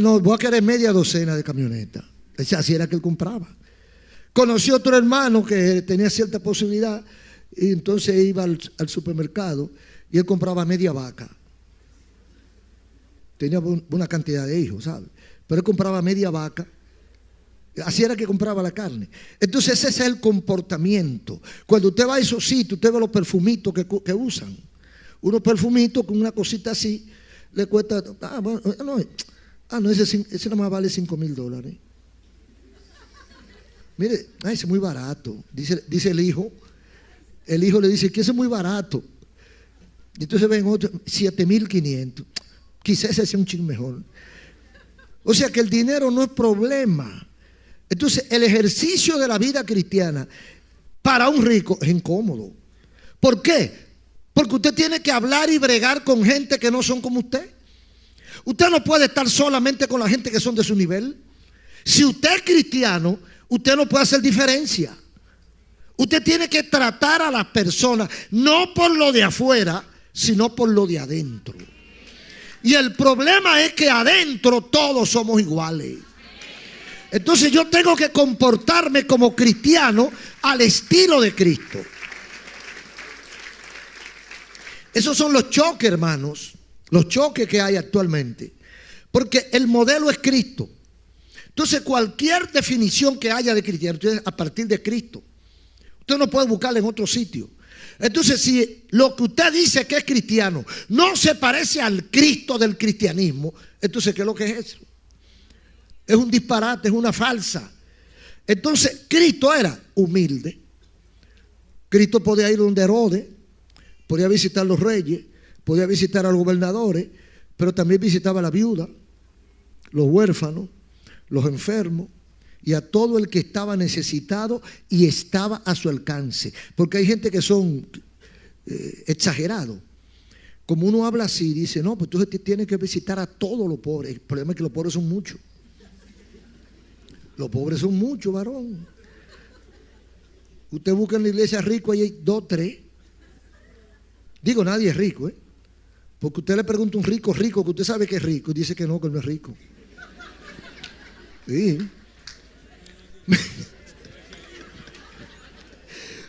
No, voy a querer media docena de camionetas. Así era que él compraba. Conoció otro hermano que tenía cierta posibilidad, y entonces iba al supermercado y él compraba media vaca. Tenía una cantidad de hijos, ¿sabes? Pero él compraba media vaca. Así era que compraba la carne. Entonces ese es el comportamiento. Cuando usted va a esos sitios, usted ve los perfumitos que usan. Unos perfumitos con una cosita así, le cuesta, ese nada más vale $5,000. Mire, ese es muy barato, dice el hijo. El hijo le dice que ese es muy barato. Entonces ven otro, 7,500. Quizás ese sea un chin mejor. O sea que el dinero no es problema. Entonces el ejercicio de la vida cristiana para un rico es incómodo. ¿Por qué? Porque usted tiene que hablar y bregar con gente que no son como usted. Usted no puede estar solamente con la gente que son de su nivel. Si usted es cristiano, usted no puede hacer diferencia. Usted tiene que tratar a las personas no por lo de afuera, sino por lo de adentro. Y el problema es que adentro todos somos iguales. Entonces yo tengo que comportarme como cristiano al estilo de Cristo. Esos son los choques, hermanos, los choques que hay actualmente. Porque el modelo es Cristo. Entonces cualquier definición que haya de cristiano es a partir de Cristo. Usted no puede buscarla en otro sitio. Entonces si lo que usted dice que es cristiano no se parece al Cristo del cristianismo, entonces ¿qué es lo que es eso? Es un disparate, es una falsa. Entonces Cristo era humilde. Cristo podía ir donde Herodes, podía visitar a los reyes, podía visitar a los gobernadores, pero también visitaba a la viuda, los huérfanos, los enfermos y a todo el que estaba necesitado y estaba a su alcance. Porque hay gente que son exagerados. Como uno habla así, dice, no, pues tú tienes que visitar a todos los pobres. El problema es que los pobres son muchos. Los pobres son muchos, varón. Usted busca en la iglesia rico, ahí hay 2, 3. Digo, nadie es rico, ¿eh? Porque usted le pregunta a un rico que usted sabe que es rico, y dice que no es rico. Sí.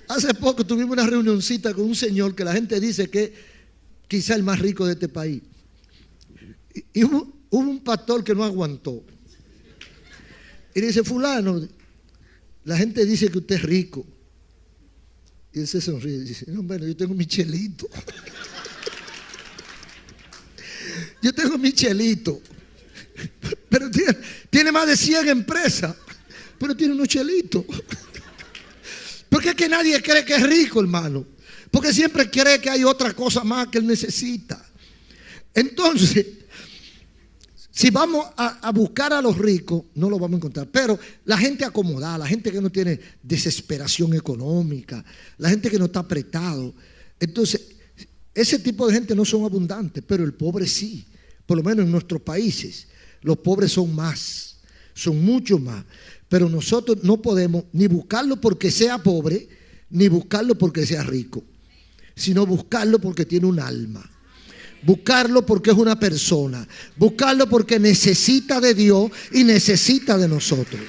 Hace poco tuvimos una reunioncita con un señor que la gente dice que es quizá el más rico de este país. Y hubo un pastor que no aguantó. Y dice, fulano, la gente dice que usted es rico. Y él se sonríe y dice, no, bueno, yo tengo mi chelito. Yo tengo mi chelito. Pero tiene más de 100 empresas. Pero tiene unos chelitos. Porque es que nadie cree que es rico, hermano. Porque siempre cree que hay otra cosa más que él necesita. Entonces, si vamos a buscar a los ricos, no los vamos a encontrar. Pero la gente acomodada, la gente que no tiene desesperación económica, la gente que no está apretado. Entonces, ese tipo de gente no son abundantes, pero el pobre sí. Por lo menos en nuestros países, los pobres son más, son mucho más. Pero nosotros no podemos ni buscarlo porque sea pobre, ni buscarlo porque sea rico, sino buscarlo porque tiene un alma. Buscarlo porque es una persona. Buscarlo porque necesita de Dios y necesita de nosotros.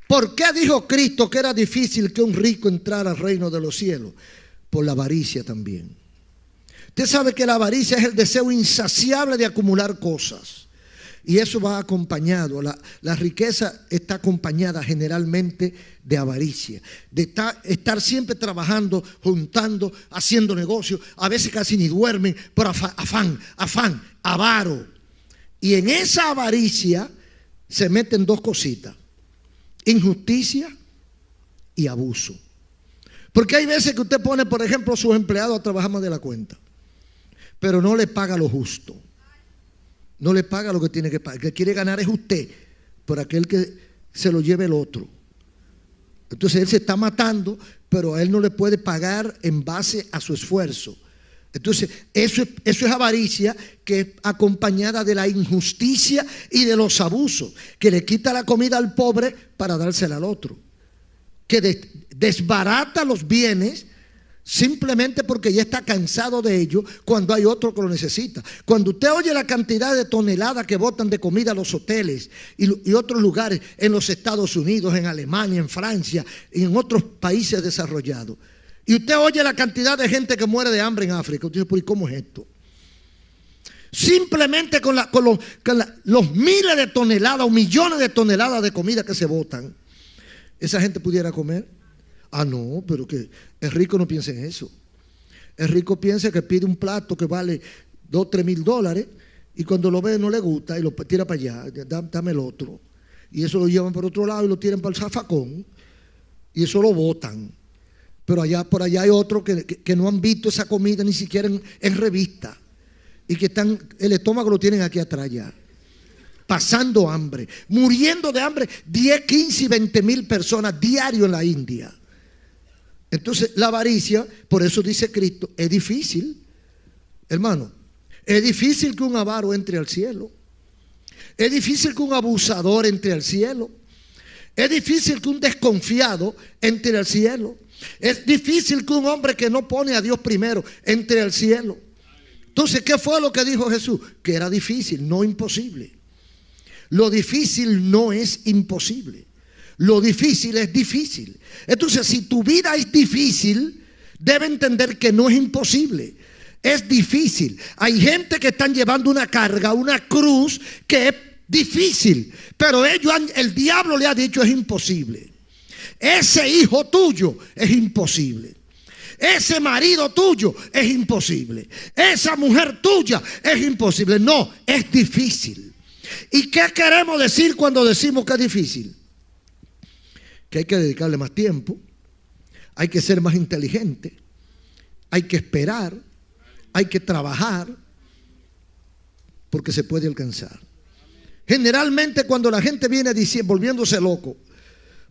¿Por qué dijo Cristo que era difícil que un rico entrara al reino de los cielos? Por la avaricia también. Usted sabe que la avaricia es el deseo insaciable de acumular cosas. Y eso va acompañado, la riqueza está acompañada generalmente de avaricia, de estar siempre trabajando, juntando, haciendo negocios, a veces casi ni duermen, por afán, avaro. Y en esa avaricia se meten dos cositas, injusticia y abuso. Porque hay veces que usted pone, por ejemplo, a sus empleados a trabajar más de la cuenta, pero no le paga lo justo. No le paga lo que tiene que pagar. El que quiere ganar es usted, por aquel que se lo lleve el otro. Entonces él se está matando, pero a él no le puede pagar en base a su esfuerzo. Entonces eso es avaricia, que es acompañada de la injusticia y de los abusos, que le quita la comida al pobre para dársela al otro, que desbarata los bienes simplemente porque ya está cansado de ello cuando hay otro que lo necesita. Cuando usted oye la cantidad de toneladas que botan de comida a los hoteles y otros lugares en los Estados Unidos, en Alemania, en Francia y en otros países desarrollados, y usted oye la cantidad de gente que muere de hambre en África, usted dice, ¿y cómo es esto? Simplemente con los miles de toneladas o millones de toneladas de comida que se botan, ¿esa gente pudiera comer? Ah, no, pero que el rico no piensa en eso. El rico piensa que pide un plato que vale $2 o $3,000 y cuando lo ve no le gusta y lo tira para allá, dame el otro. Y eso lo llevan por otro lado y lo tiran para el zafacón y eso lo botan. Pero por allá hay otros que no han visto esa comida ni siquiera en revista y que el estómago lo tienen aquí atrás ya, pasando hambre, muriendo de hambre, 10, 15 y 20 mil personas diario en la India. Entonces la avaricia, por eso dice Cristo, es difícil, hermano. Es difícil que un avaro entre al cielo. Es difícil que un abusador entre al cielo. Es difícil que un desconfiado entre al cielo. Es difícil que un hombre que no pone a Dios primero entre al cielo. Entonces, ¿qué fue lo que dijo Jesús? Que era difícil, no imposible. Lo difícil no es imposible. Lo difícil es difícil. Entonces, si tu vida es difícil, debe entender que no es imposible. Es difícil. Hay gente que están llevando una carga, una cruz que es difícil, pero el diablo le ha dicho es imposible. Ese hijo tuyo es imposible. Ese marido tuyo es imposible. Esa mujer tuya es imposible. No, es difícil. ¿Y qué queremos decir cuando decimos que es difícil? Que hay que dedicarle más tiempo, hay que ser más inteligente, hay que esperar, hay que trabajar, porque se puede alcanzar. Generalmente cuando la gente viene diciendo, volviéndose loco,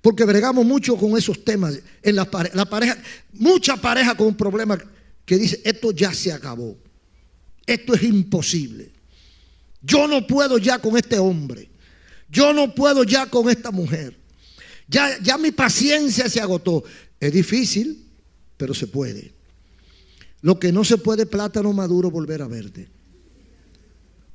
porque bregamos mucho con esos temas en la pareja, mucha pareja con un problema que dice, esto ya se acabó, esto es imposible, yo no puedo ya con este hombre, yo no puedo ya con esta mujer, ya mi paciencia se agotó. Es difícil, pero se puede. Lo que no se puede, plátano maduro volver a verde.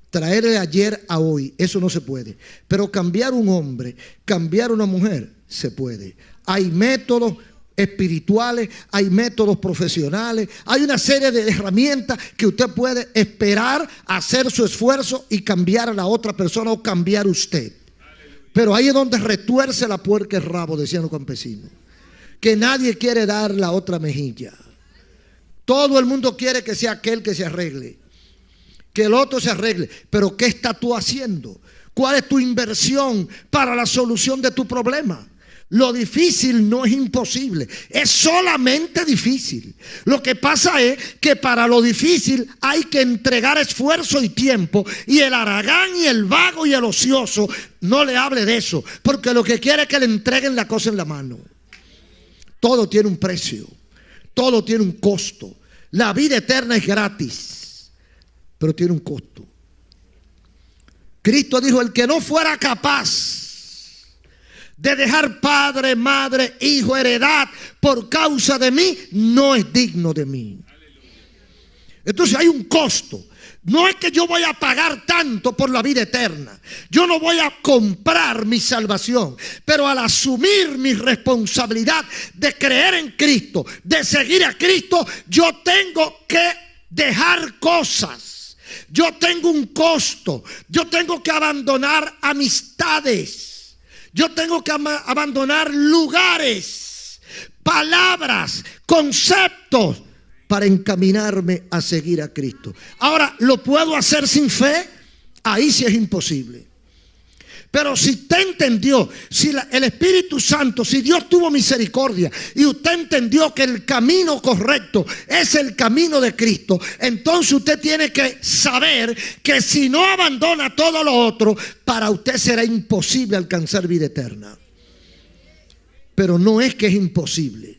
Traer de ayer a hoy, eso no se puede. Pero cambiar un hombre, cambiar una mujer, se puede. Hay métodos espirituales, hay métodos profesionales, hay una serie de herramientas que usted puede esperar, hacer su esfuerzo y cambiar a la otra persona o cambiar usted. Pero ahí es donde retuerce la puerca el rabo, decían los campesinos. Que nadie quiere dar la otra mejilla. Todo el mundo quiere que sea aquel que se arregle, que el otro se arregle. Pero ¿qué estás tú haciendo? ¿Cuál es tu inversión para la solución de tu problema? Lo difícil no es imposible, es solamente difícil. Lo que pasa es que para lo difícil hay que entregar esfuerzo y tiempo. Y el haragán y el vago y el ocioso no le hable de eso, porque lo que quiere es que le entreguen la cosa en la mano. Todo tiene un precio, todo tiene un costo. La vida eterna es gratis, pero tiene un costo. Cristo dijo, el que no fuera capaz de dejar padre, madre, hijo, heredad por causa de mí, no es digno de mí. Entonces hay un costo. No es que yo voy a pagar tanto por la vida eterna, yo no voy a comprar mi salvación, pero al asumir mi responsabilidad de creer en Cristo, de seguir a Cristo, yo tengo que dejar cosas. Yo tengo un costo. Yo tengo que abandonar amistades. Yo tengo que abandonar lugares, palabras, conceptos para encaminarme a seguir a Cristo. Ahora, ¿lo puedo hacer sin fe? Ahí sí es imposible. Pero si usted entendió, si el Espíritu Santo, si Dios tuvo misericordia y usted entendió que el camino correcto es el camino de Cristo, entonces usted tiene que saber que si no abandona todo lo otro, para usted será imposible alcanzar vida eterna. Pero no es que es imposible.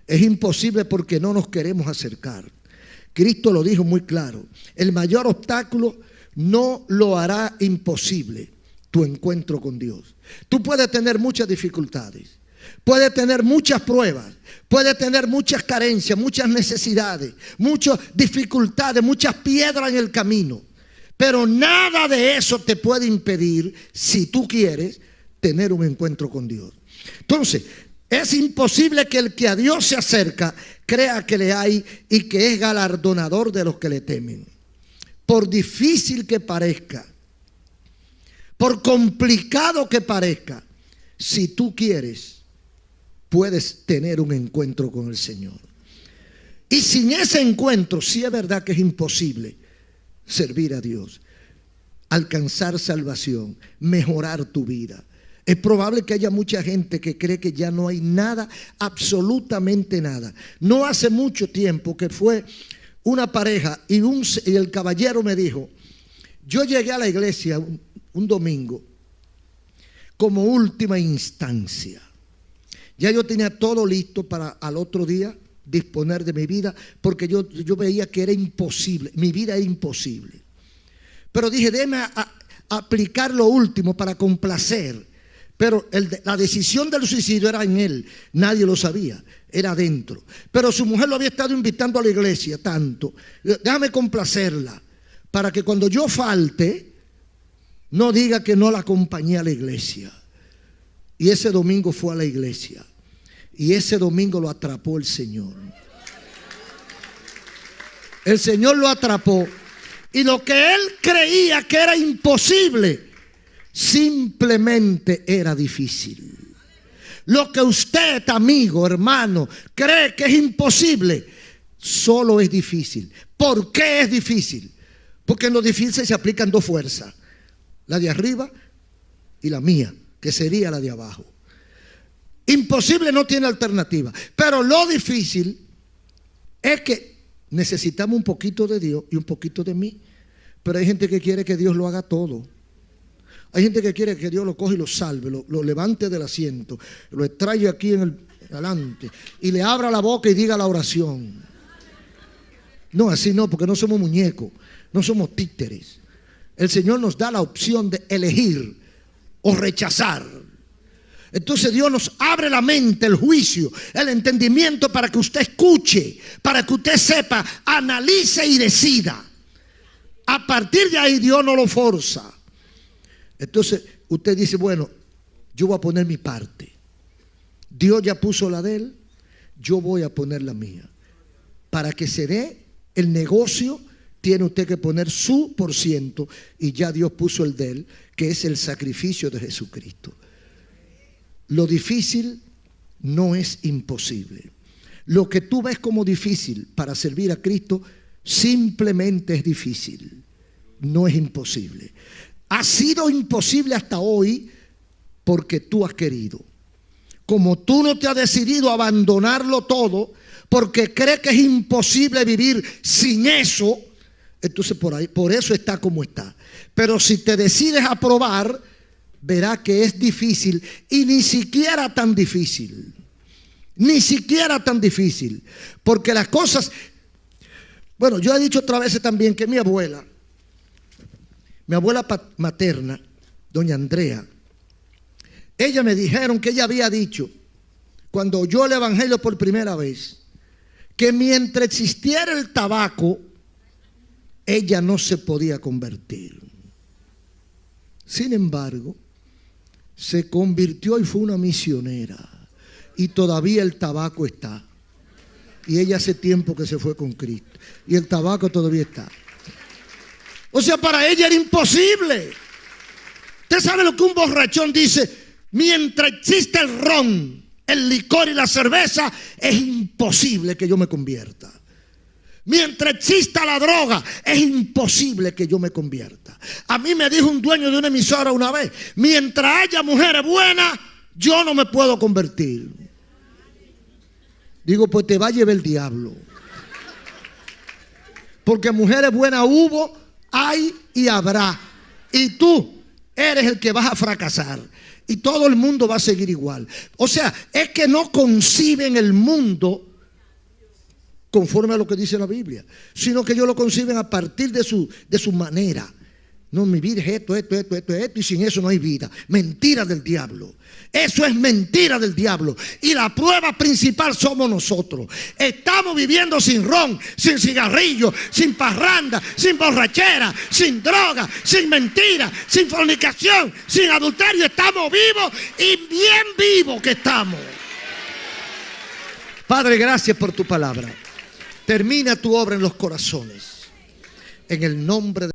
Es imposible porque no nos queremos acercar. Cristo lo dijo muy claro. El mayor obstáculo no lo hará imposible tu encuentro con Dios. Tú puedes tener muchas dificultades, puedes tener muchas pruebas, puedes tener muchas carencias, muchas necesidades, muchas dificultades, muchas piedras en el camino. Pero nada de eso te puede impedir, si tú quieres, tener un encuentro con Dios. Entonces, es imposible que el que a Dios se acerca crea que le hay y que es galardonador de los que le temen. Por difícil que parezca, por complicado que parezca, si tú quieres, puedes tener un encuentro con el Señor. Y sin ese encuentro, sí es verdad que es imposible servir a Dios, alcanzar salvación, mejorar tu vida. Es probable que haya mucha gente que cree que ya no hay nada, absolutamente nada. No hace mucho tiempo que fue una pareja y el caballero me dijo, yo llegué a la iglesia un domingo como última instancia. Ya yo tenía todo listo para al otro día disponer de mi vida, porque yo veía que era imposible, mi vida era imposible. Pero dije, déjame aplicar lo último para complacer. Pero la decisión del suicidio era en él, nadie lo sabía, era adentro. Pero su mujer lo había estado invitando a la iglesia tanto. Déjame complacerla, para que cuando yo falte, no diga que no la acompañé a la iglesia. Y ese domingo fue a la iglesia. Y ese domingo lo atrapó el Señor. El Señor lo atrapó. Y lo que él creía que era imposible, simplemente era difícil. Lo que usted, amigo, hermano, cree que es imposible, solo es difícil. ¿Por qué es difícil? Porque en lo difícil se aplican dos fuerzas, la de arriba y la mía, que sería la de abajo. Imposible no tiene alternativa, pero lo difícil es que necesitamos un poquito de Dios y un poquito de mí. Pero hay gente que quiere que Dios lo haga todo. Hay gente que quiere que Dios lo coja y lo salve, lo levante del asiento, lo extraiga aquí en el delante y le abra la boca y diga la oración. No, así no, porque no somos muñecos, no somos títeres. El Señor nos da la opción de elegir o rechazar. Entonces Dios nos abre la mente, el juicio, el entendimiento, para que usted escuche, para que usted sepa, analice y decida. A partir de ahí Dios no lo forza. Entonces usted dice, bueno, yo voy a poner mi parte. Dios ya puso la de él, yo voy a poner la mía. Para que se dé el negocio, tiene usted que poner su %, y ya Dios puso el de él, que es el sacrificio de Jesucristo. Lo difícil no es imposible. Lo que tú ves como difícil para servir a Cristo simplemente es difícil, no es imposible. Ha sido imposible hasta hoy porque tú has querido. Como tú no te has decidido a abandonarlo todo porque crees que es imposible vivir sin eso, entonces por eso está como está. Pero si te decides a probar, verás que es difícil, y ni siquiera tan difícil. Ni siquiera tan difícil. Porque las cosas... Bueno, yo he dicho otras veces también que mi abuela materna, doña Andrea, ella me dijeron que ella había dicho, cuando oyó el evangelio por primera vez, que mientras existiera el tabaco, ella no se podía convertir. Sin embargo, se convirtió y fue una misionera, y todavía el tabaco está. Y ella hace tiempo que se fue con Cristo, y el tabaco todavía está. O sea, para ella era imposible. Usted sabe lo que un borrachón dice: mientras existe el ron, el licor y la cerveza, es imposible que yo me convierta. Mientras exista la droga, es imposible que yo me convierta. A mí me dijo un dueño de una emisora una vez: mientras haya mujeres buenas, yo no me puedo convertir. Digo, pues te va a llevar el diablo. Porque mujeres buenas hubo, hay y habrá. Y tú eres el que vas a fracasar. Y todo el mundo va a seguir igual. O sea, es que no conciben el mundo conforme a lo que dice la Biblia, sino que ellos lo conciben a partir de su manera. No, mi vida es esto, y sin eso no hay vida. Mentira del diablo. Eso es mentira del diablo. Y la prueba principal somos nosotros. Estamos viviendo sin ron, sin cigarrillo, sin parranda, sin borrachera, sin droga, sin mentira, sin fornicación, sin adulterio. Estamos vivos y bien vivos que estamos. Padre, gracias por tu palabra. Termina tu obra en los corazones. En el nombre de